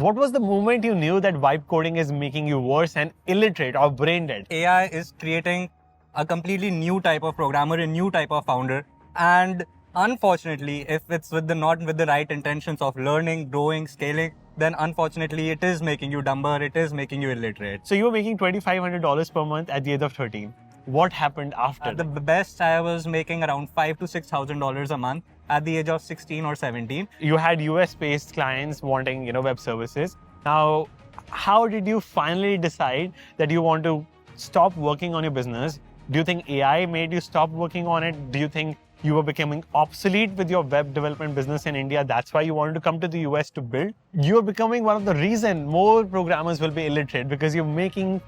What was the moment you knew that vibe coding is making you worse and illiterate or brain dead? AI is creating a completely new type of programmer, a new type of founder. And unfortunately, if it's not with the right intentions of learning, growing, scaling, then unfortunately it is making you dumber, it is making you illiterate. So you were making $2,500 per month at the age of 13. What happened after? At the best, I was making around $5,000 to $6,000 a month at the age of 16 or 17. You had US-based clients wanting, web services. Now, how did you finally decide that you want to stop working on your business? Do you think AI made you stop working on it? Do you think you were becoming obsolete with your web development business in India? That's why you wanted to come to the US to build? You're becoming one of the reason more programmers will be illiterate because you're making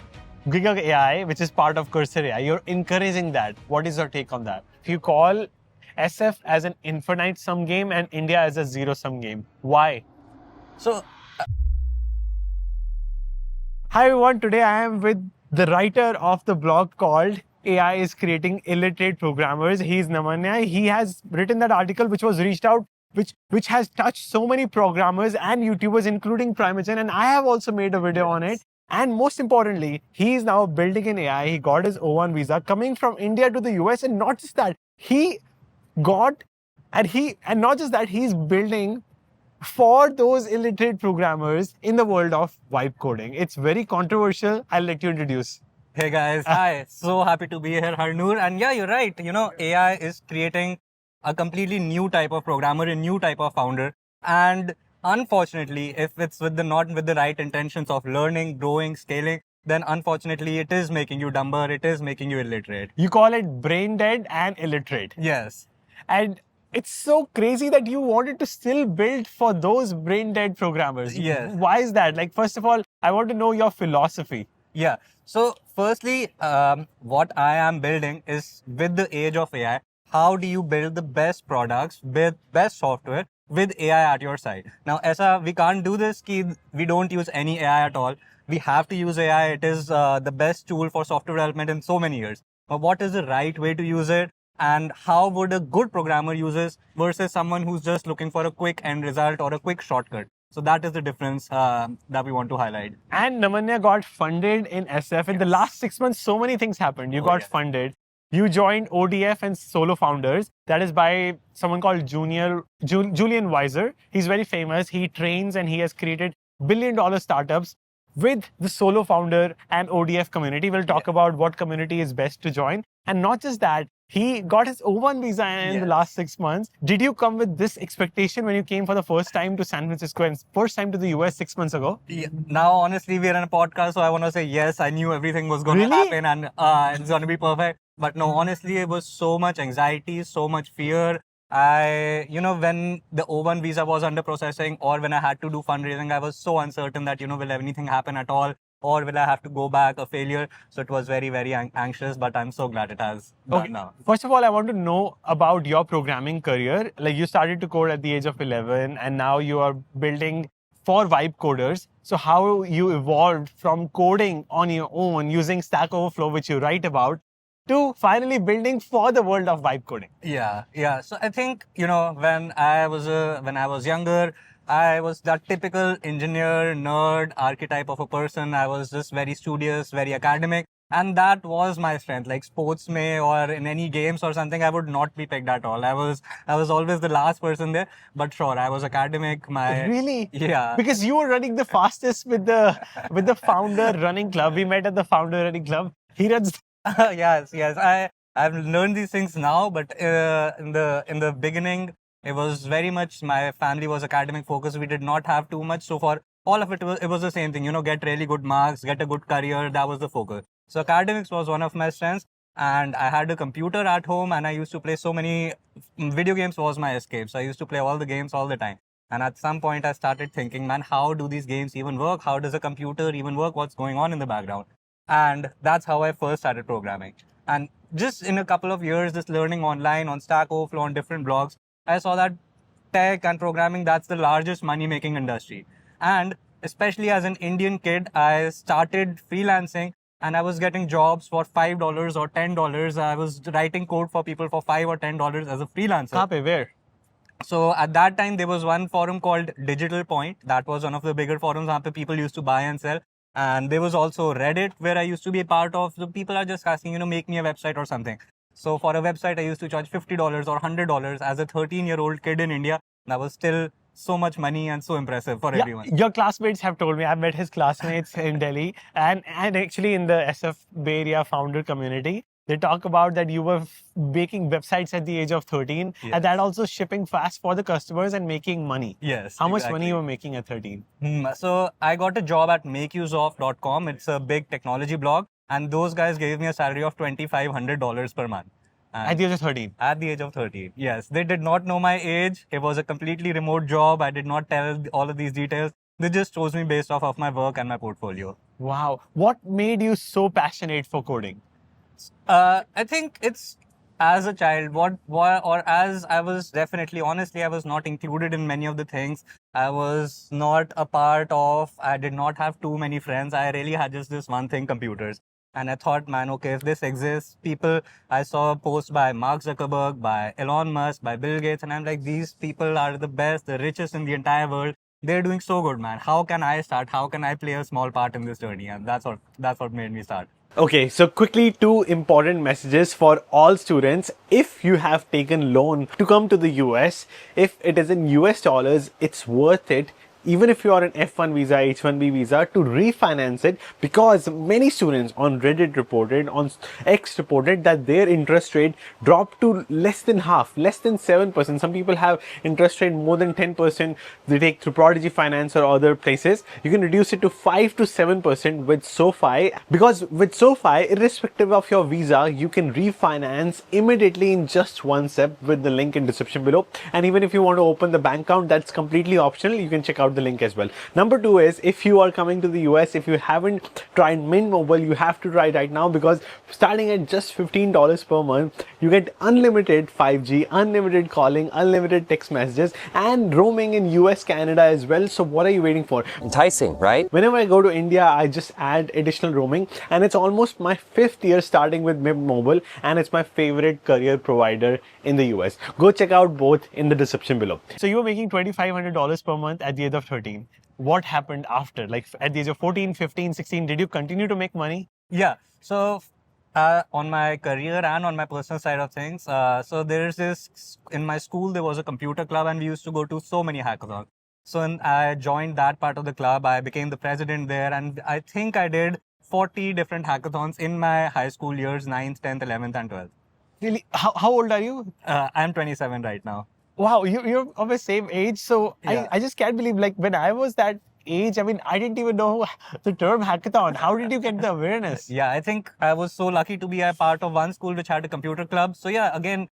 GiGa AI, which is part of Cursor AI. You're encouraging that. What is your take on that? If you call SF as an infinite sum game and India as a zero sum game, why? So, Hi everyone, today I am with the writer of the blog called AI is Creating Illiterate Programmers. He's Namanyay. He has written that article which was reached out, which has touched so many programmers and YouTubers, including Primogen, and I have also made a video on it. And most importantly, he is now building an AI. He got his O1 visa coming from India to the US, and not just that, he's building for those illiterate programmers in the world of vibe coding. It's very controversial. I'll let you introduce. hey guys, hi. So happy to be here, Harnoor. And yeah, you're right. AI is creating a completely new type of programmer, a new type of founder. And unfortunately, if it's not with the right intentions of learning, growing, scaling, then unfortunately it is making you dumber, it is making you illiterate. You call it brain dead and illiterate. Yes. And it's so crazy that you wanted to still build for those brain dead programmers. Yes. Why is that? Like, first of all, I want to know your philosophy. Yeah. So firstly, what I am building is with the age of AI, how do you build the best products with best software with AI at your side? Now, we can't do this. We don't use any AI at all. We have to use AI. It is the best tool for software development in so many years. But what is the right way to use it? And how would a good programmer use it versus someone who's just looking for a quick end result or a quick shortcut? So that is the difference that we want to highlight. And Namanyay got funded in SF. In the last 6 months, so many things happened. You got funded. You joined ODF and Solo Founders. That is by someone called Julian Weiser. He's very famous. He trains and he has created billion-dollar startups with the Solo Founder and ODF community. We'll talk about what community is best to join. And not just that, he got his O1 visa in the last 6 months. Did you come with this expectation when you came for the first time to San Francisco and first time to the US 6 months ago? Yeah. Now, honestly, we're in a podcast, so I want to say yes, I knew everything was going to happen and it's going to be perfect. But no, honestly, it was so much anxiety, so much fear. When the O1 visa was under processing or when I had to do fundraising, I was so uncertain that, will anything happen at all? Or will I have to go back a failure? So it was very, very anxious, but I'm so glad it has done now. First of all, I want to know about your programming career. Like, you started to code at the age of 11 and now you are building for vibe coders. So how you evolved from coding on your own using Stack Overflow, which you write about, to finally building for the world of vibe coding? Yeah. So I think, when I was younger, I was that typical engineer, nerd, archetype of a person. I was just very studious, very academic. And that was my strength. Like sports may or in any games or something, I would not be picked at all. I was always the last person there. But sure, I was academic. Really? Yeah. Because you were running the fastest with the founder running club. We met at the founder running club. He runs. Yes. I've learned these things now, but in the beginning, it was very much, my family was academic focused. We did not have too much. So for all of it was the same thing, get really good marks, get a good career. That was the focus. So academics was one of my strengths. And I had a computer at home and I used to play so many video games was my escape. So I used to play all the games all the time. And at some point I started thinking, man, how do these games even work? How does a computer even work? What's going on in the background? And that's how I first started programming. And just in a couple of years, just learning online on Stack Overflow on different blogs, I saw that tech and programming, that's the largest money-making industry. And especially as an Indian kid, I started freelancing and I was getting jobs for $5 or $10. I was writing code for people for $5 or $10 as a freelancer. Where? So at that time, there was one forum called Digital Point. That was one of the bigger forums where people used to buy and sell. And there was also Reddit, where I used to be a part of. So people are just asking, make me a website or something. So for a website, I used to charge $50 or $100 as a 13-year-old kid in India. That was still so much money and so impressive for everyone. Your classmates have told me. I've met his classmates in Delhi and actually in the SF Bay Area founder community. They talk about that you were making websites at the age of 13 Yes. and that also shipping fast for the customers and making money. Yes. How much money you were making at 13? So I got a job at makeuseof.com. It's a big technology blog. And those guys gave me a salary of $2,500 per month. At the age of 13? At the age of 13, yes. They did not know my age. It was a completely remote job. I did not tell all of these details. They just chose me based off of my work and my portfolio. Wow. What made you so passionate for coding? I think it's as a child, or as I was definitely, honestly, I was not included in many of the things. I was not a part of, I did not have too many friends. I really had just this one thing, computers. And I thought, man, okay, if this exists, I saw a post by Mark Zuckerberg, by Elon Musk, by Bill Gates, and I'm like, these people are the best, the richest in the entire world. They're doing so good, man. How can I start? How can I play a small part in this journey? And that's what made me start. Okay, so quickly, two important messages for all students. If you have taken loan to come to the US, if it is in US dollars, it's worth it. Even if you are an F1 visa, H1B visa, to refinance it, because many students on Reddit reported, on X reported that their interest rate dropped to less than half, less than 7%. Some people have interest rate more than 10%. They take through Prodigy Finance or other places. You can reduce it to 5 to 7% with SoFi, because with SoFi, irrespective of your visa, you can refinance immediately in just one step with the link in description below. And even if you want to open the bank account, that's completely optional. You can check out the link as well. Number two is, if you are coming to the US, if you haven't tried Mint Mobile, you have to try right now, because starting at just $15 per month, you get unlimited 5G, unlimited calling, unlimited text messages, and roaming in US, Canada as well. So what are you waiting for? Enticing, right? Whenever I go to India, I just add additional roaming, and it's almost my 5th year starting with Mint Mobile, and it's my favorite career provider in the US. Go check out both in the description below. So you were making $2,500 per month at the age of 13. What happened after? Like at the age of 14, 15, 16, did you continue to make money? Yeah. So on my career and on my personal side of things, so there's this, in my school, there was a computer club and we used to go to so many hackathons. So I joined that part of the club. I became the president there, and I think I did 40 different hackathons in my high school years, 9th, 10th, 11th, and 12th. Really? How old are you? I'm 27 right now. Wow, you're of the same age. So Yeah. I just can't believe, like, when I was that age, I mean, I didn't even know the term hackathon. How did you get the awareness? Yeah, I think I was so lucky to be a part of one school which had a computer club. So yeah, again,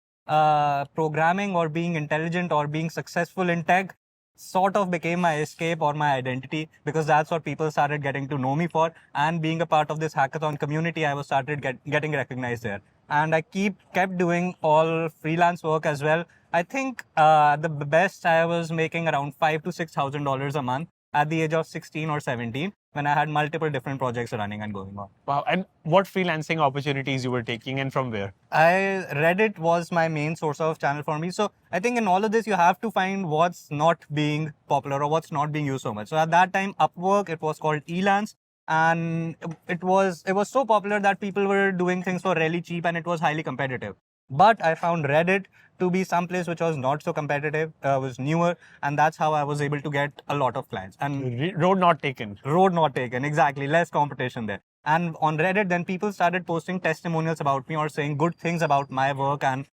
programming or being intelligent or being successful in tech sort of became my escape or my identity, because that's what people started getting to know me for. And being a part of this hackathon community, I was started getting recognized there. And I kept doing all freelance work as well. I think the best I was making around $5,000 to $6,000 a month at the age of 16 or 17, when I had multiple different projects running and going on. Wow. And what freelancing opportunities you were taking, and from where? Reddit was my main source of channel for me. So I think in all of this, you have to find what's not being popular or what's not being used so much. So at that time, Upwork, it was called Elance, and it was so popular that people were doing things for really cheap and it was highly competitive. But I found Reddit to be someplace which was not so competitive, was newer, and that's how I was able to get a lot of clients. And Road not taken. Road not taken, exactly. Less competition there. And on Reddit, then people started posting testimonials about me or saying good things about my work and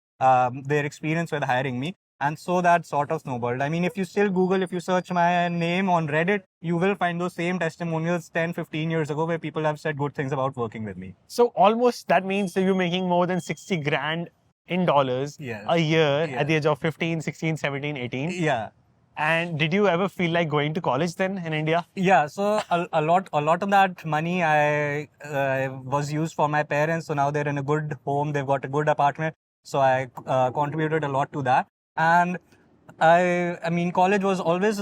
their experience with hiring me. And so that sort of snowballed. I mean, if you still Google, if you search my name on Reddit, you will find those same testimonials 10, 15 years ago where people have said good things about working with me. So almost that means that you're making more than 60 grand in dollars Yes. a year Yes. at the age of 15, 16, 17, 18. Yeah. And did you ever feel like going to college then in India? Yeah, so a lot of that money I was used for my parents. So now they're in a good home, they've got a good apartment. So I contributed a lot to that. And I mean, college was always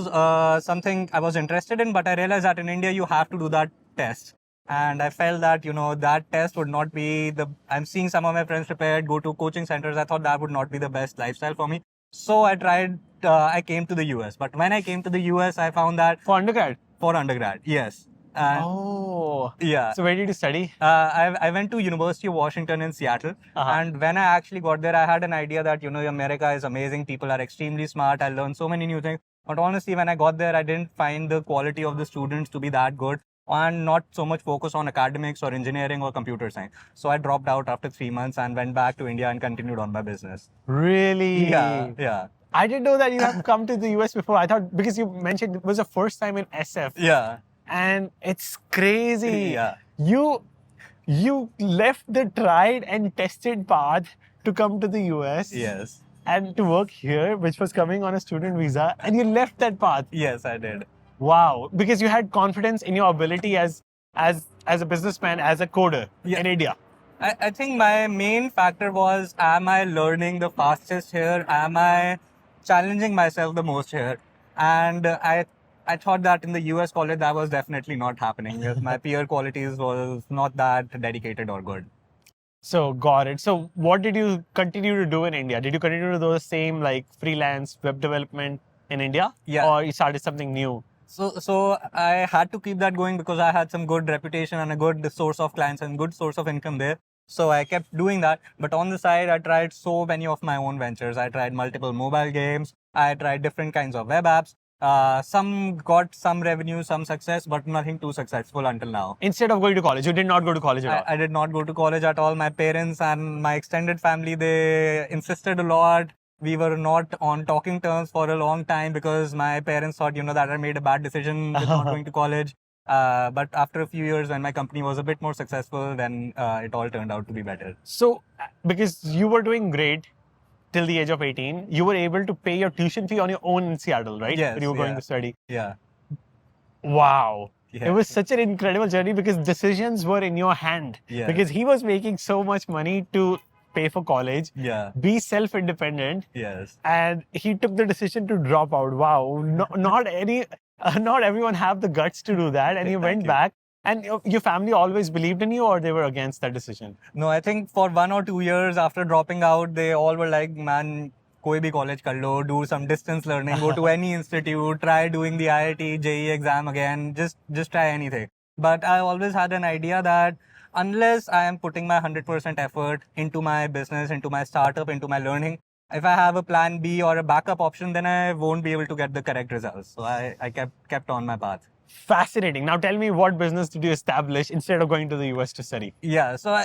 something I was interested in, but I realized that in India you have to do that test. And I felt that, that test would not be I'm seeing some of my friends prepared, go to coaching centers. I thought that would not be the best lifestyle for me. So I tried I came to the US. But when I came to the US, I found that For undergrad? for undergrad, yes. And Oh. yeah. So where did you study? I went to University of Washington in Seattle, and when I actually got there, I had an idea that America is amazing. People are extremely smart. I learned so many new things. But honestly, when I got there, I didn't find the quality of the students to be that good, and not so much focus on academics or engineering or computer science. So I dropped out after 3 months and went back to India and continued on my business. Really? Yeah, yeah, I didn't know that you have come to the US before. I thought because you mentioned it was the first time in SF. yeah, And it's crazy. yeah. You left the tried and tested path to come to the US. Yes, And to work here, which was coming on a student visa, and you left that path. yes, I did. Wow, because you had confidence in your ability as a businessman, as a coder in India. I think my main factor was, am I learning the fastest here? Am I challenging myself the most here? And I thought that in the US college, that was definitely not happening. Because my peer qualities was not that dedicated or good. So got it. So what did you continue to do in India? Did you continue to do the same like freelance web development in India? Yeah. Or you started something new? So I had to keep that going because I had some good reputation and a good source of clients and good source of income there. So I kept doing that. But on the side, I tried so many of my own ventures. I tried multiple mobile games. I tried different kinds of web apps. Some got some revenue, some success, but nothing too successful until now. Instead of going to college, you did not go to college at all? I did not go to college at all. My parents and my extended family, they insisted a lot. We were not on talking terms for a long time because my parents thought, that I made a bad decision with not going to college. But after a few years, when my company was a bit more successful, then it all turned out to be better. So, because you were doing great till the age of 18, you were able to pay your tuition fee on your own in Seattle, right? Yes. When you were going to study. Yeah. Wow. Yeah. It was such an incredible journey because decisions were in your hand. Yeah. Because he was making so much money to pay for college, Yeah. be self-independent. Yes. And he took the decision to drop out. Wow. Not everyone have the guts to do that. And he went back. And your family always believed in you, or they were against that decision? No, I think for 1 or 2 years after dropping out, they all were like, man, koi bhi college kar lo, do some distance learning, go to any institute, try doing the IIT, JEE exam again, just try anything. But I always had an idea that unless I am putting my 100% effort into my business, into my startup, into my learning, if I have a plan B or a backup option, then I won't be able to get the correct results. So I kept on my path. Fascinating. Now tell me, what business did you establish instead of going to the US to study? Yeah, so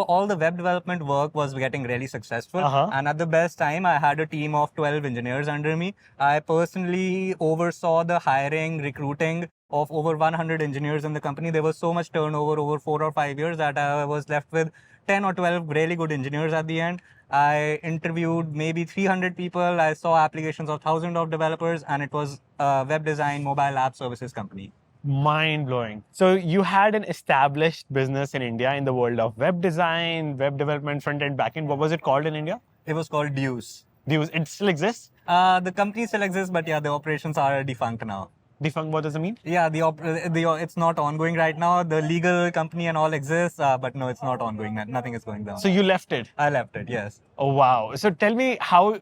all the web development work was getting really successful. And at the best time, I had a team of 12 engineers under me. I personally oversaw the hiring, recruiting of over 100 engineers in the company. There was so much turnover over 4 or 5 years that I was left with 10 or 12 really good engineers at the end. I interviewed maybe 300 people. I saw applications of thousands of developers, and it was a web design, mobile app services company. Mind blowing. So you had an established business in India in the world of web design, web development, front end, back end. What was it called in India? It was called Dues. Dues. It still exists? The company still exists, but yeah, the operations are defunct now. Defunct, what does it mean? Yeah, it's not ongoing right now. The legal company and all exists, but no, it's not ongoing. Nothing is going down. So you left it? I left it, yes. Oh, wow. So tell me how it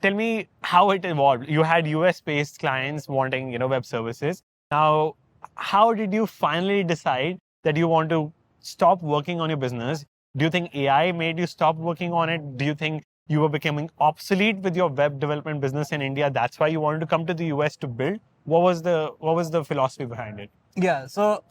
evolved. You had US-based clients wanting, web services. Now, how did you finally decide that you want to stop working on your business? Do you think AI made you stop working on it? Do you think you were becoming obsolete with your web development business in India? That's why you wanted to come to the US to build? What was the philosophy behind it? Yeah, so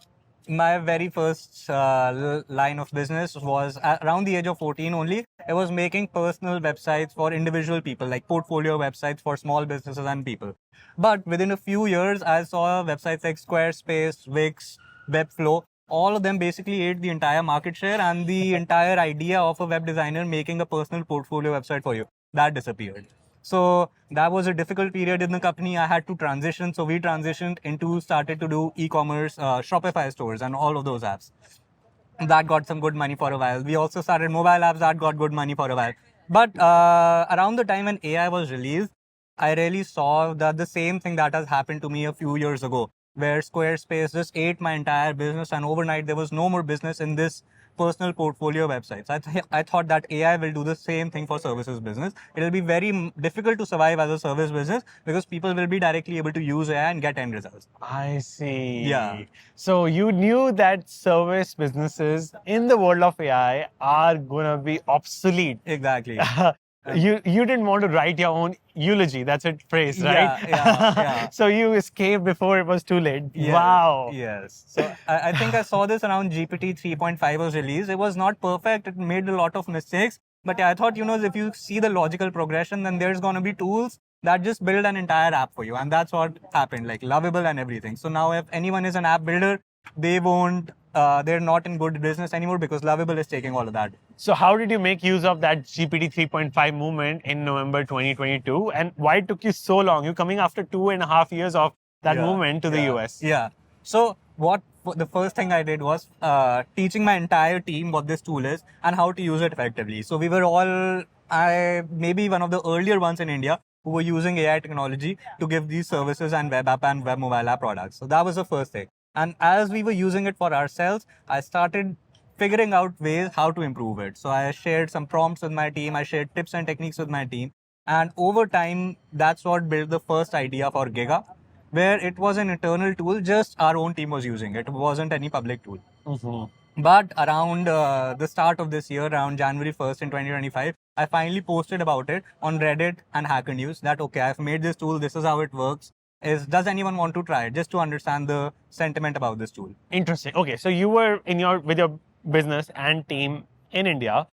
my very first line of business was around the age of 14 only. I was making personal websites for individual people, like portfolio websites for small businesses and people. But within a few years, I saw websites like Squarespace, Wix, Webflow. All of them basically ate the entire market share, and the entire idea of a web designer making a personal portfolio website for you, that disappeared. So that was a difficult period in the company. I had to transition. So we transitioned started to do e-commerce, Shopify stores and all of those apps. That got some good money for a while. We also started mobile apps that got good money for a while. But around the time when AI was released, I really saw that the same thing that has happened to me a few years ago, where Squarespace just ate my entire business, and overnight there was no more business in this personal portfolio websites. I thought that AI will do the same thing for services business. It will be very difficult to survive as a service business because people will be directly able to use AI and get end results. I see. Yeah. So you knew that service businesses in the world of AI are gonna be obsolete. Exactly. You didn't want to write your own eulogy. That's a phrase, right? Yeah. So you escaped before it was too late. Yeah, Wow. Yes. So I think I saw this around GPT 3.5 was released. It was not perfect. It made a lot of mistakes. But yeah, I thought, if you see the logical progression, then there's going to be tools that just build an entire app for you. And that's what happened, like Lovable and everything. So now if anyone is an app builder, they're not in good business anymore because Lovable is taking all of that. So how did you make use of that GPT 3.5 movement in November 2022? And why it took you so long? You're coming after 2.5 years of that movement to the US. Yeah. So the first thing I did was teaching my entire team what this tool is and how to use it effectively. So we were all, maybe one of the earlier ones in India who were using AI technology to give these services and web app and web mobile app products. So that was the first thing. And as we were using it for ourselves, I started figuring out ways how to improve it. So I shared some prompts with my team. I shared tips and techniques with my team. And over time, that's what built the first idea for GiGa, where it was an internal tool, just our own team was using it. It wasn't any public tool. But around the start of this year, around January 1st in 2025, I finally posted about it on Reddit and Hacker News that, okay, I've made this tool. This is how it works. Does anyone want to try it? Just to understand the sentiment about this tool. Interesting. Okay, so you were with your business and team in India.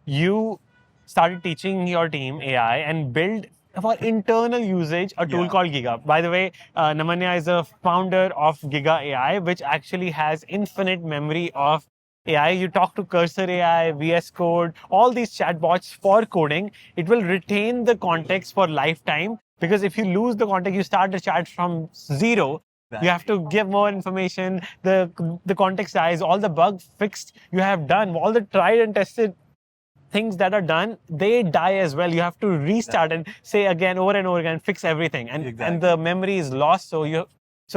You started teaching your team AI and build for internal usage a tool called GiGa. By the way, Namanyay is a founder of GiGa AI, which actually has infinite memory of AI. You talk to Cursor AI, VS Code, all these chatbots for coding. It will retain the context for lifetime. Because if you lose the context, you start the chat from zero. You have to give more information. The context dies. All the bugs fixed you have done. All the tried and tested things that are done, they die as well. You have to restart and say again, over and over again, fix everything. And the memory is lost. So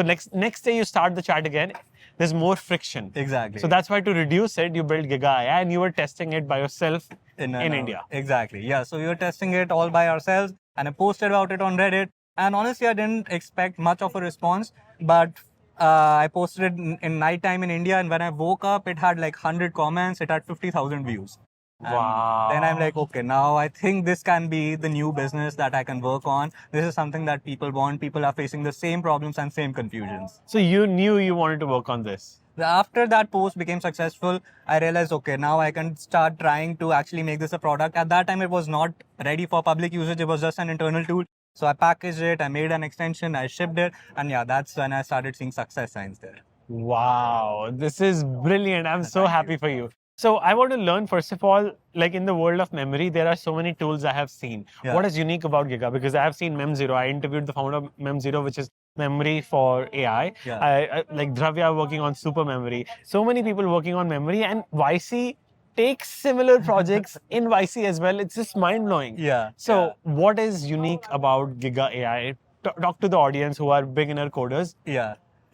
next day you start the chat again. There's more friction. Exactly. So that's why to reduce it, you build GiGa AI and you were testing it by yourself in India. Exactly. Yeah. So we were testing it all by ourselves. And I posted about it on Reddit. And honestly, I didn't expect much of a response, but I posted it in nighttime in India. And when I woke up, it had like 100 comments. It had 50,000 views. And wow. Then I'm like, okay, now I think this can be the new business that I can work on. This is something that people want. People are facing the same problems and same confusions. So you knew you wanted to work on this. After that post became successful, I realized, okay, now I can start trying to actually make this a product. At that time, it was not ready for public usage. It was just an internal tool. So I packaged it, I made an extension, I shipped it. And yeah, that's when I started seeing success signs there. Wow, this is brilliant. I'm so happy for you. So I want to learn, first of all, like in the world of memory, there are so many tools I have seen. What is unique about GiGa? Because I have seen Mem0. I interviewed the founder of Mem0, which is memory for AI. I like Dravya working on super memory. So many people working on memory, and YC takes similar projects in YC as well. It's just mind-blowing. So what is unique about GiGa AI? Talk to the audience who are beginner coders.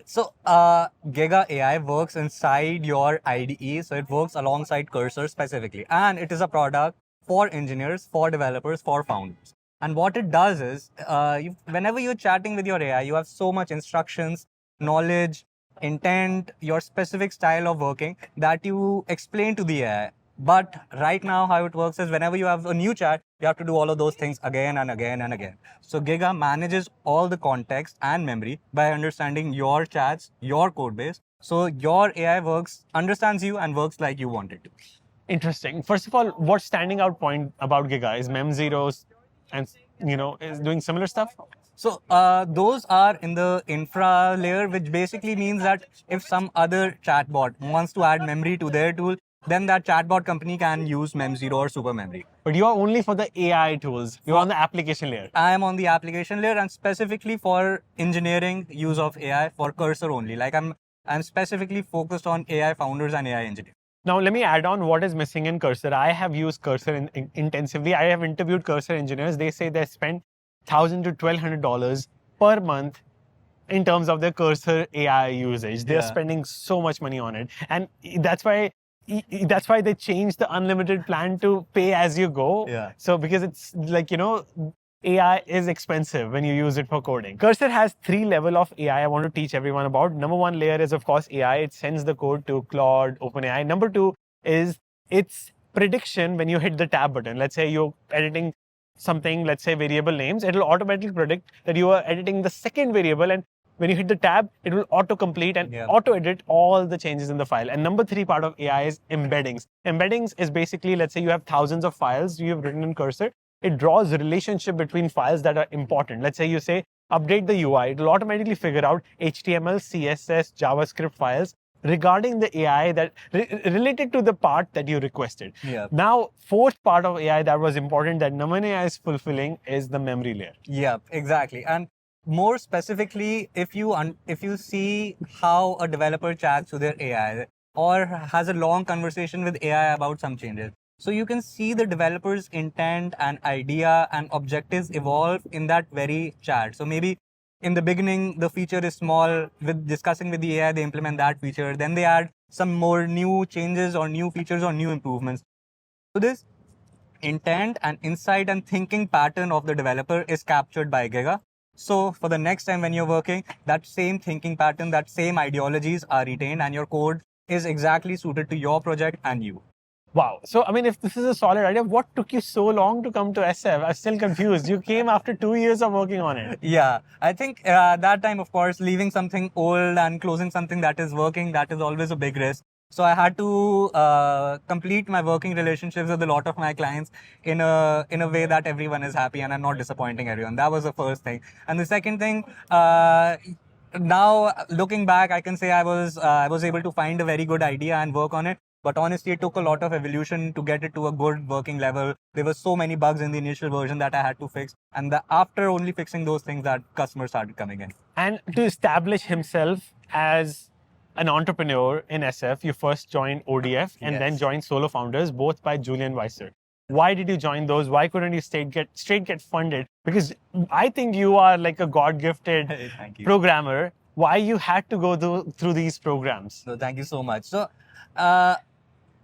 So, GiGa AI works inside your IDE. So, it works alongside Cursor specifically. And it is a product for engineers, for developers, for founders. And what it does is, whenever you're chatting with your AI, you have so much instructions, knowledge, intent, your specific style of working that you explain to the AI. But right now, how it works is whenever you have a new chat, you have to do all of those things again and again and again. So GiGa manages all the context and memory by understanding your chats, your code base. So your AI understands you and works like you want it to. Interesting. First of all, what's standing out point about GiGa is Mem0's and is doing similar stuff? So those are in the infra layer, which basically means that if some other chatbot wants to add memory to their tool, then that chatbot company can use Mem0 or super memory. But you are only for the AI tools. You're on the application layer. I am on the application layer and specifically for engineering use of AI for Cursor only. Like I'm specifically focused on AI founders and AI engineers. Now, let me add on what is missing in Cursor. I have used Cursor intensively. I have interviewed Cursor engineers. They say they spend $1,000 to $1,200 per month in terms of their Cursor AI usage. They're spending so much money on it. And that's why that's why they changed the unlimited plan to pay as you go. Yeah. So because it's like, AI is expensive when you use it for coding. Cursor has 3 levels of AI I want to teach everyone about. Number 1 layer is, of course, AI. It sends the code to Claude, OpenAI. Number 2 is its prediction when you hit the tab button. Let's say you're editing something, let's say variable names, it'll automatically predict that you are editing the second variable, and when you hit the tab, it will auto-complete and auto-edit all the changes in the file. And number 3 part of AI is embeddings. Embeddings is basically, let's say you have thousands of files you have written in Cursor. It draws a relationship between files that are important. Let's say you say, update the UI. It will automatically figure out HTML, CSS, JavaScript files regarding the AI that related to the part that you requested. Yeah. Now, 4th part of AI that was important that Namanyay is fulfilling is the memory layer. Yeah, exactly. And more specifically, if you see how a developer chats with their AI or has a long conversation with AI about some changes, so you can see the developer's intent and idea and objectives evolve in that very chat. So maybe in the beginning, the feature is small. With discussing with the AI, they implement that feature. Then they add some more new changes or new features or new improvements. So this intent and insight and thinking pattern of the developer is captured by GiGa. So for the next time when you're working, that same thinking pattern, that same ideologies are retained, and your code is exactly suited to your project and you. Wow. So, I mean, if this is a solid idea, what took you so long to come to SF? I'm still confused. You came after 2 years of working on it. Yeah, I think that time, of course, leaving something old and closing something that is working, that is always a big risk. So I had to complete my working relationships with a lot of my clients in a way that everyone is happy and I'm not disappointing everyone. That was the first thing. And the second thing, now looking back, I can say I was able to find a very good idea and work on it. But honestly, it took a lot of evolution to get it to a good working level. There were so many bugs in the initial version that I had to fix. And after only fixing those things, that customers started coming in. And to establish himself as an entrepreneur in SF, you first joined ODF and then joined Solo Founders, both by Julian Weiser. Why did you join those? Why couldn't you straight get funded? Because I think you are like a God-gifted programmer. Why you had to go through these programs? So thank you so much. So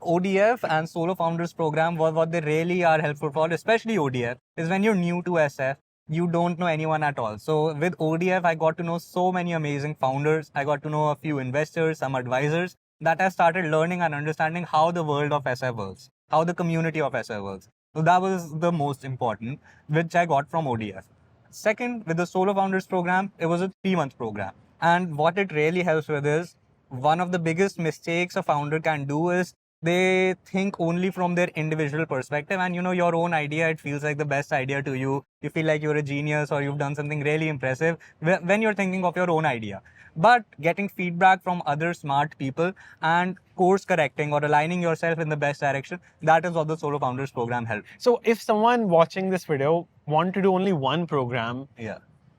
ODF and Solo Founders program, what they really are helpful for, especially ODF, is when you're new to SF, you don't know anyone at all. So with ODF, I got to know so many amazing founders. I got to know a few investors, some advisors, that I started learning and understanding how the world of SF works, how the community of SF works. So that was the most important, which I got from ODF. Second, with the Solo Founders program, it was a 3-month program. And what it really helps with is, one of the biggest mistakes a founder can do is they think only from their individual perspective, and your own idea, it feels like the best idea to you. You feel like you're a genius or you've done something really impressive when you're thinking of your own idea. But getting feedback from other smart people and course correcting or aligning yourself in the best direction, that is what the Solo Founders program helps. So if someone watching this video want to do only one program,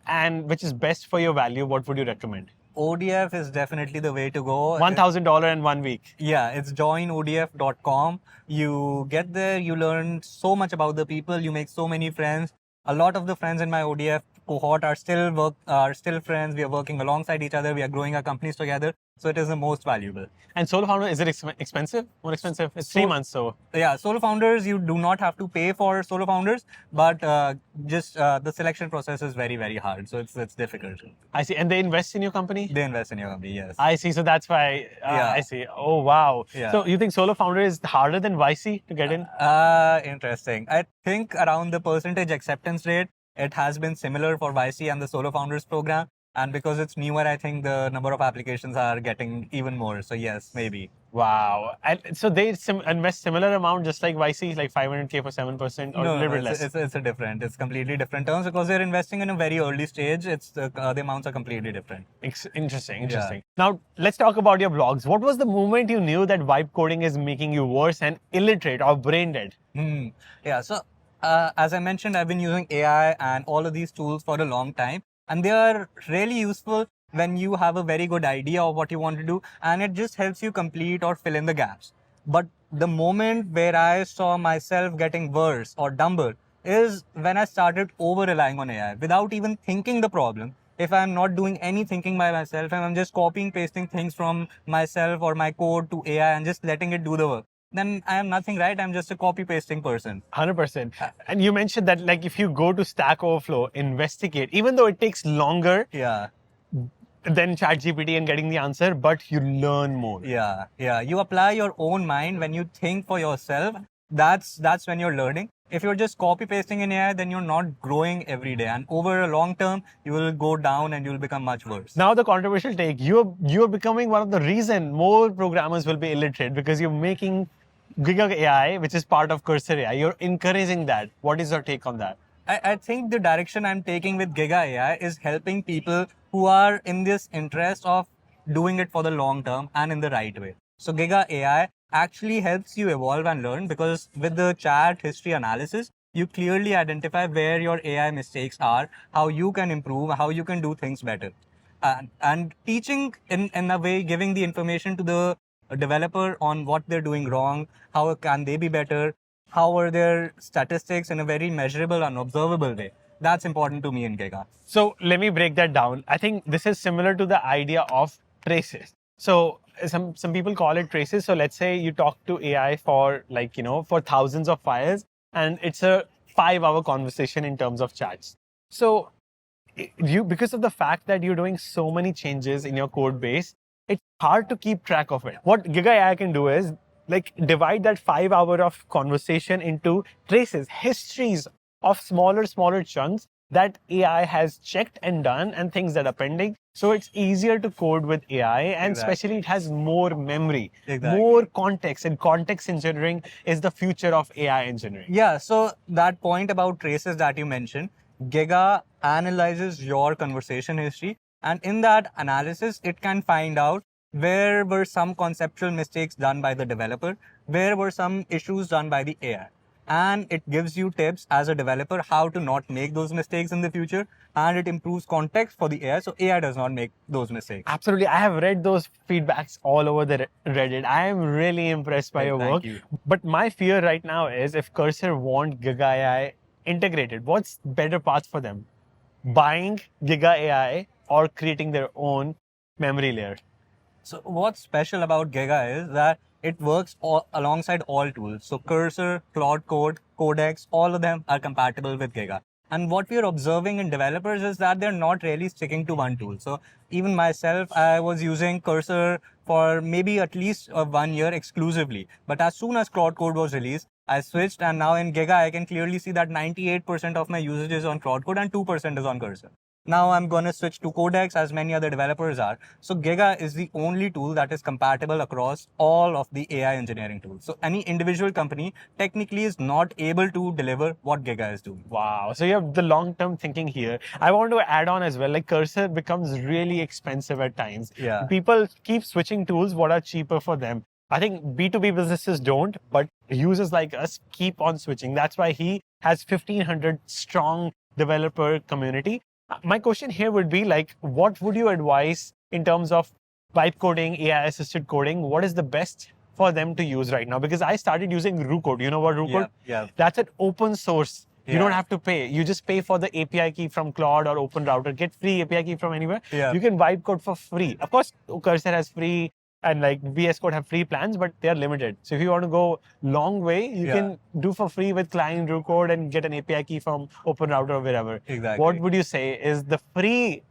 and which is best for your value, what would you recommend? ODF is definitely the way to go. $1,000 in 1 week. Yeah, it's joinodf.com. You get there, you learn so much about the people, you make so many friends. A lot of the friends in my ODF cohort are still friends. We are working alongside each other. We are growing our companies together. So it is the most valuable. And Solo Founder, is it expensive? More expensive? It's 3 months, so. Yeah, Solo Founders, you do not have to pay for Solo Founders, but just the selection process is very, very hard. So it's difficult. I see. And they invest in your company? They invest in your company, yes. I see. So that's why, I see. Oh, wow. Yeah. So you think Solo Founder is harder than YC to get in? Interesting. I think around the percentage acceptance rate, it has been similar for YC and the Solo Founders program. And because it's newer, I think the number of applications are getting even more. So yes, maybe. Wow. And so they invest similar amount just like YC, like 500K for 7% or a little bit less? It's completely different terms because they're investing in a very early stage. The amounts are completely different. Interesting. Yeah. Now, let's talk about your blogs. What was the moment you knew that vibe coding is making you worse and illiterate or brain dead? Yeah, so as I mentioned, I've been using AI and all of these tools for a long time. And they are really useful when you have a very good idea of what you want to do, and it just helps you complete or fill in the gaps. But the moment where I saw myself getting worse or dumber is when I started over-relying on AI without even thinking the problem. if I'm not doing any thinking by myself and I'm just copying, pasting things from myself or my code to AI and just letting it do the work, then I am nothing, right? I'm just a copy pasting person. 100%. And you mentioned that, like, if you go to Stack Overflow, investigate, even though it takes longer Yeah. than ChatGPT and getting the answer, but you learn more. Yeah, yeah. You apply your own mind when you think for yourself. That's when you're learning. If you're just copy pasting in AI, then you're not growing every day. And over a long term, you will go down and you'll become much worse. Now the controversial take, you're becoming one of the reason more programmers will be illiterate, because you're making GiGa AI, which is part of Cursor AI. You're encouraging that. What is your take on that? I think the direction I'm taking with GiGa AI is helping people who are in this interest of doing it for the long term and in the right way. So GiGa AI actually helps you evolve and learn, because with the chat history analysis, you clearly identify where your AI mistakes are, how you can improve, how you can do things better. And teaching in a way, giving the information to the developer on what they're doing wrong, how can they be better, how are their statistics in a very measurable and observable way. That's important to me in GiGa. So let me break that down. I think this is similar to the idea of traces. So some people call it traces. So let's say you talk to AI for, like, for thousands of files, and it's a 5-hour conversation in terms of chats. So you, because of the fact that you're doing so many changes in your code base, it's hard to keep track of it. What GiGa AI can do is, like, divide that 5 hour of conversation into traces, histories of smaller chunks that AI has checked and done, and things that are pending. So it's easier to code with AI, and especially it has more memory, more context, and context engineering is the future of AI engineering. Yeah, so that point about traces that you mentioned, GiGa analyzes your conversation history, and in that analysis, it can find out where were some conceptual mistakes done by the developer, where were some issues done by the AI. And it gives you tips as a developer how to not make those mistakes in the future, and it improves context for the AI, so AI does not make those mistakes. Absolutely. I have read those feedbacks all over the Reddit. I am really impressed by your work. Thank you. But my fear right now is, if Cursor want GiGa AI integrated, what's better path for them? Buying GiGa AI or creating their own memory layer? So what's special about GiGa is that it works alongside all tools. So Cursor, Claude Code, Codex, all of them are compatible with GiGa. And what we're observing in developers is that they're not really sticking to one tool. So even myself, I was using Cursor for maybe at least 1 year exclusively. But as soon as Claude Code was released, I switched, and now in GiGa, I can clearly see that 98% of my usage is on Claude Code and 2% is on Cursor. Now I'm going to switch to Codex, as many other developers are. So GiGa is the only tool that is compatible across all of the AI engineering tools. So any individual company technically is not able to deliver what GiGa is doing. Wow. So you have the long-term thinking here. I want to add on as well, like, Cursor becomes really expensive at times. Yeah. People keep switching tools what are cheaper for them. I think B2B businesses don't, but users like us keep on switching. That's why he has 1,500 strong developer community. My question here would be, like, what would you advise in terms of vibe coding, AI assisted coding? What is the best for them to use right now? Because I started using RuCode. You know what RuCode? Yeah. That's an open source. You don't have to pay. You just pay for the API key from Claude or OpenRouter. Get free API key from anywhere. Yeah. You can vibe code for free. Of course, Cursor has free, and like VS Code have free plans, but they are limited. So if you want to go long way, you can do for free with client RuCode and get an API key from OpenRouter or wherever. Exactly. What would you say is the free?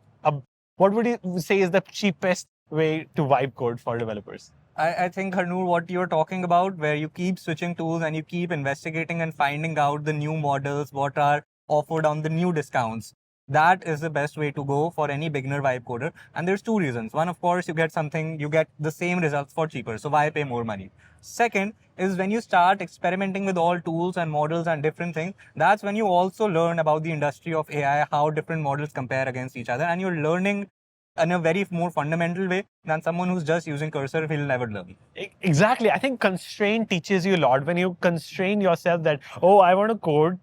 What would you say is the cheapest way to vibe code for developers? I think, Harnoor, what you're talking about, where you keep switching tools and you keep investigating and finding out the new models, what are offered on the new discounts, that is the best way to go for any beginner vibe coder. And there's two reasons. One, of course, you get the same results for cheaper. So why pay more money? Second is, when you start experimenting with all tools and models and different things, that's when you also learn about the industry of AI, how different models compare against each other, and you're learning in a very more fundamental way than someone who's just using Cursor will never learn. Exactly. I think constraint teaches you a lot. When you constrain yourself that, oh, I want to code,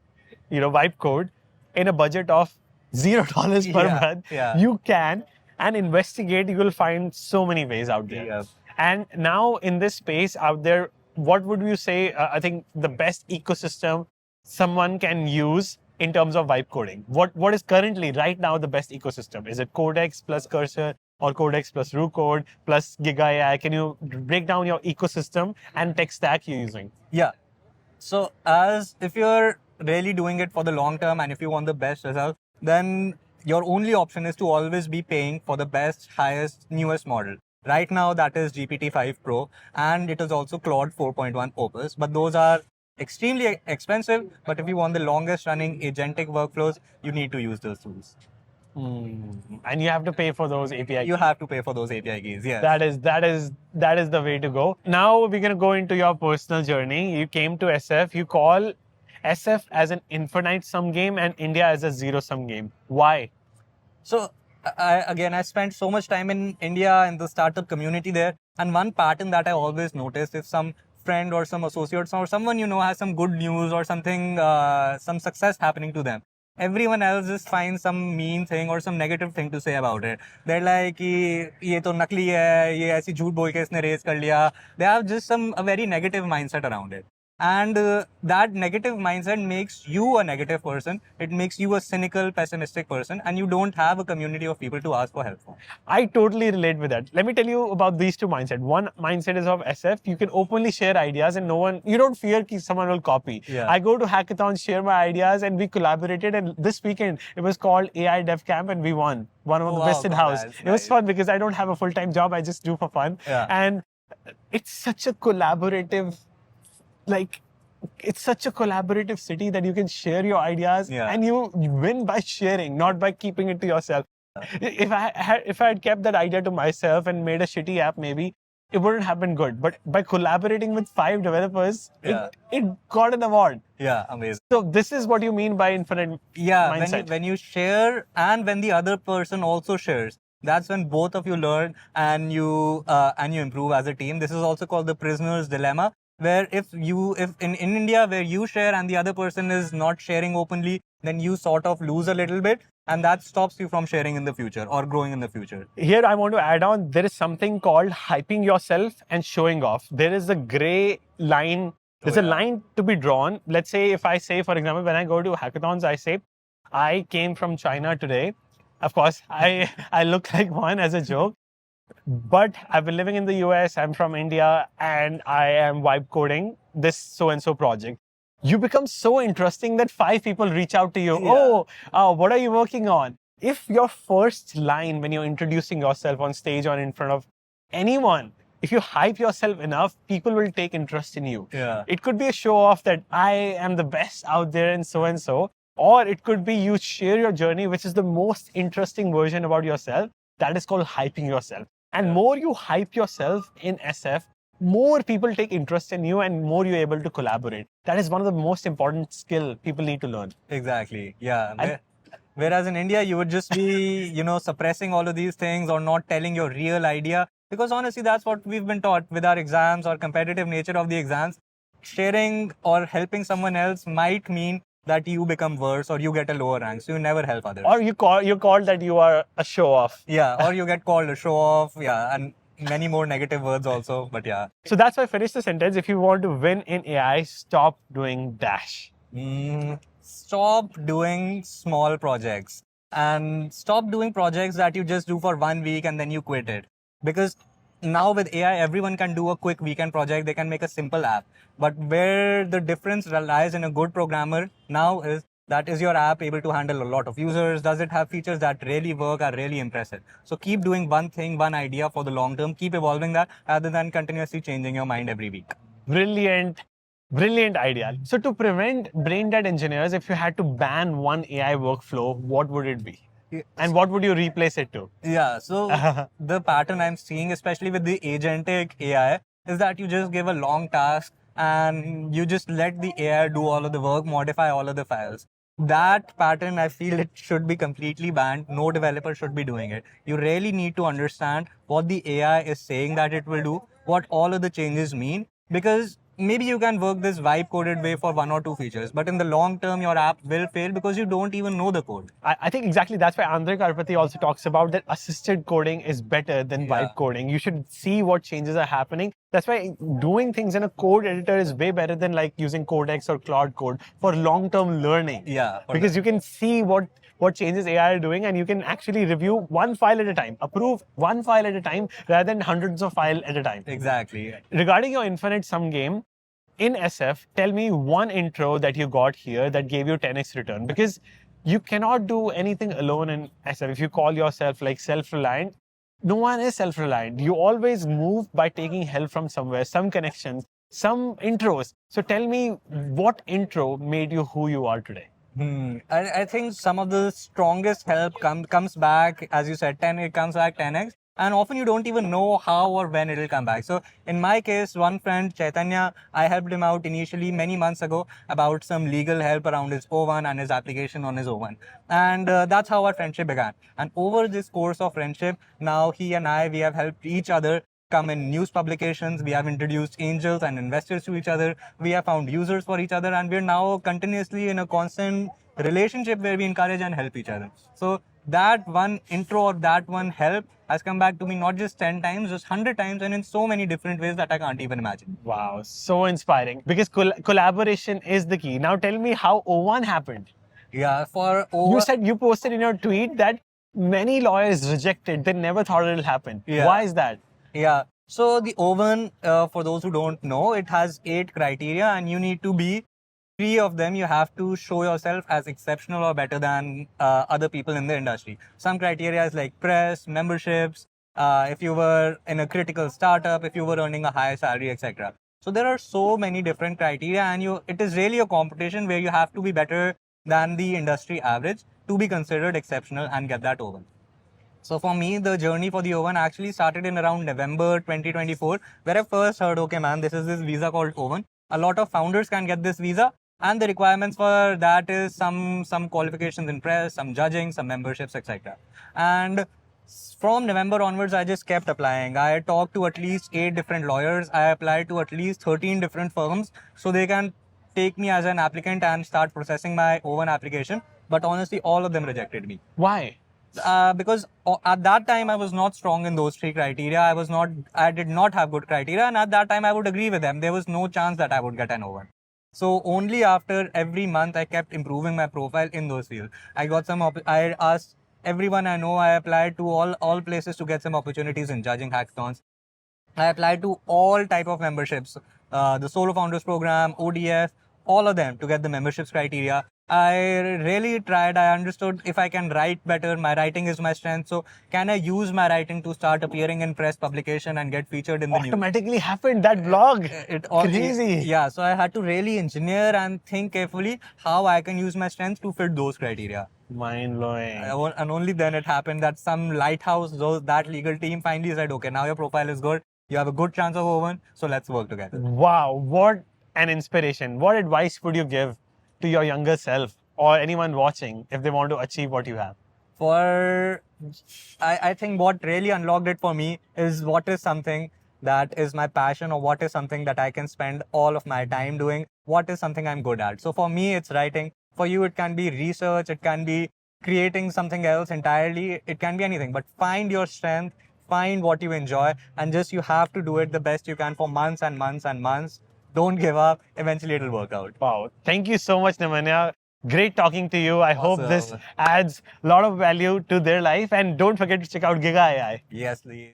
vibe code in a budget of $0 per month, you can, and investigate, you will find so many ways out there. Yeah. And now in this space out there, what would you say, I think the best ecosystem someone can use in terms of vibe coding? What is currently right now the best ecosystem? Is it Codex plus Cursor or Codex plus RuCode plus GiGa AI? Can you break down your ecosystem and tech stack you're using? Yeah. So as if you're really doing it for the long term and if you want the best result, then your only option is to always be paying for the best, highest, newest model. Right now, that is GPT-5 Pro, and it is also Claude 4.1 Opus. But those are extremely expensive. But if you want the longest running agentic workflows, you need to use those tools. And you have to pay for those API keys. You have to pay for those API keys. Yes. That is the way to go. Now we're gonna go into your personal journey. You came to SF. You call SF as an infinite sum game and India as a zero sum game. Why? So I spent so much time in India in the startup community there, and one pattern that I always noticed, if some friend or some associate or someone you know has some good news or something, some success happening to them, everyone else just finds some mean thing or some negative thing to say about it. They're like, कि ये तो नकली है, ये ऐसी झूठ बोल के इसने raise कर लिया. They have just a very negative mindset around it. And that negative mindset makes you a negative person. It makes you a cynical, pessimistic person, and you don't have a community of people to ask for help from. I totally relate with that. Let me tell you about these two mindsets. One mindset is of SF. You can openly share ideas and you don't fear that someone will copy. Yeah. I go to hackathons, share my ideas, and we collaborated. And this weekend, it was called AI Dev Camp, and we won. One of the best in house. It was fun because I don't have a full-time job. I just do for fun. Yeah. And it's such a collaborative, it's such a collaborative city that you can share your ideas and you win by sharing, not by keeping it to yourself. If I had kept that idea to myself and made a shitty app, maybe it wouldn't have been good. But by collaborating with 5 developers, it got an award. Yeah, amazing. So this is what you mean by infinite mindset. When you share and when the other person also shares, that's when both of you learn and you improve as a team. This is also called the prisoner's dilemma, where if in India where you share and the other person is not sharing openly, then you sort of lose a little bit, and that stops you from sharing in the future or growing in the future. Here I want to add on, there is something called hyping yourself and showing off. There is a gray line. There's a line to be drawn. Let's say if I say, for example, when I go to hackathons, I say, I came from China today. Of course, I look like one as a joke. But I've been living in the US, I'm from India, and I am vibe coding this so-and-so project. You become so interesting that 5 people reach out to you. Yeah. Oh, what are you working on? If your first line when you're introducing yourself on stage or in front of anyone, if you hype yourself enough, people will take interest in you. Yeah. It could be a show off that I am the best out there and so, or it could be you share your journey, which is the most interesting version about yourself. That is called hyping yourself. And more you hype yourself in SF, more people take interest in you and more you're able to collaborate. That is one of the most important skill people need to learn. Exactly. Yeah. Whereas in India, you would just be, suppressing all of these things or not telling your real idea. Because honestly, that's what we've been taught with our exams or competitive nature of the exams. Sharing or helping someone else might mean that you become worse or you get a lower rank, so you never help others. Or you're called that you are a show-off. Yeah, or you get called a show-off, and many more negative words also, but yeah. So that's why I finished the sentence. If you want to win in AI, stop doing dash. Stop doing small projects and stop doing projects that you just do for 1 week and then you quit it. Because now with AI, everyone can do a quick weekend project. They can make a simple app. But where the difference lies in a good programmer now is that is your app able to handle a lot of users? Does it have features that really work, are really impressive? So keep doing one thing, one idea for the long term. Keep evolving that rather than continuously changing your mind every week. Brilliant idea. So to prevent brain dead engineers, if you had to ban one AI workflow, what would it be? And what would you replace it to? Yeah, so the pattern I'm seeing, especially with the agentic AI, is that you just give a long task and you just let the AI do all of the work, modify all of the files. That pattern, I feel it should be completely banned. No developer should be doing it. You really need to understand what the AI is saying that it will do, what all of the changes mean, because maybe you can work this vibe coded way for 1 or 2 features, but in the long term, your app will fail because you don't even know the code. I think exactly that's why Andrei Karpati also talks about that assisted coding is better than vibe coding. You should see what changes are happening. That's why doing things in a code editor is way better than like using Codex or Claude Code for long-term learning. Yeah. Because you can see what changes AI are doing, and you can actually review one file at a time, approve one file at a time rather than hundreds of files at a time. Exactly. Regarding your infinite sum game, in SF, tell me one intro that you got here that gave you 10x return, because you cannot do anything alone in SF. If you call yourself like self-reliant, no one is self-reliant. You always move by taking help from somewhere, some connections, some intros. So tell me what intro made you who you are today? I think some of the strongest help comes back, as you said, it comes back 10x. And often you don't even know how or when it'll come back. So in my case, one friend, Chaitanya, I helped him out initially many months ago about some legal help around his O1 and his application on his O1. And that's how our friendship began. And over this course of friendship, now he and I, we have helped each other come in news publications. We have introduced angels and investors to each other. We have found users for each other, and we're now continuously in a constant relationship where we encourage and help each other. So that one intro or that one help has come back to me not just 10 times, just 100 times, and in so many different ways that I can't even imagine. Wow, so inspiring. Because collaboration is the key. Now tell me how O1 happened. Yeah, You said you posted in your tweet that many lawyers rejected. They never thought it'll happen. Yeah. Why is that? Yeah. So the O1, for those who don't know, it has 8 criteria, and you need to be 3 of them. You have to show yourself as exceptional or better than other people in the industry. Some criteria is like press, memberships, if you were in a critical startup, if you were earning a higher salary, etc. So there are so many different criteria, and it is really a competition where you have to be better than the industry average to be considered exceptional and get that O1. So for me, the journey for the O1 actually started in around November 2024, where I first heard, okay, man, this is this visa called O1. A lot of founders can get this visa, and the requirements for that is some qualifications in press, some judging, some memberships, etc. And from November onwards, I just kept applying. I talked to at least 8 different lawyers. I applied to at least 13 different firms so they can take me as an applicant and start processing my O1 application. But honestly, all of them rejected me. Why? Because at that time I was not strong in those 3 criteria. I did not have good criteria, and at that time I would agree with them. There was no chance that I would get an O1. So only after every month I kept improving my profile in those fields. I asked everyone I know. I applied to all places to get some opportunities in judging hackathons. I applied to all type of memberships, the Solo Founders Program, ODF, all of them to get the memberships criteria. I really tried. I understood if I can write better, my writing is my strength. So can I use my writing to start appearing in press publication and get featured in the news? Automatically happened, that blog. Crazy. Yeah, so I had to really engineer and think carefully how I can use my strengths to fit those criteria. Mind blowing. And only then it happened that some lighthouse, that legal team finally said, okay, now your profile is good. You have a good chance of O1, so let's work together. Wow, what an inspiration. What advice would you give to your younger self or anyone watching if they want to achieve what you have? I think what really unlocked it for me is what is something that is my passion, or what is something that I can spend all of my time doing. What is something I'm good at? So for me, it's writing. For you, it can be research. It can be creating something else entirely. It can be anything, but find your strength, find what you enjoy, and just you have to do it the best you can for months and months and months. Don't give up. Eventually, it'll work out. Wow. Thank you so much, Namanyay. Great talking to you. I hope Awesome. this adds a lot of value to their life. And don't forget to check out GiGa AI. Yes, Lee.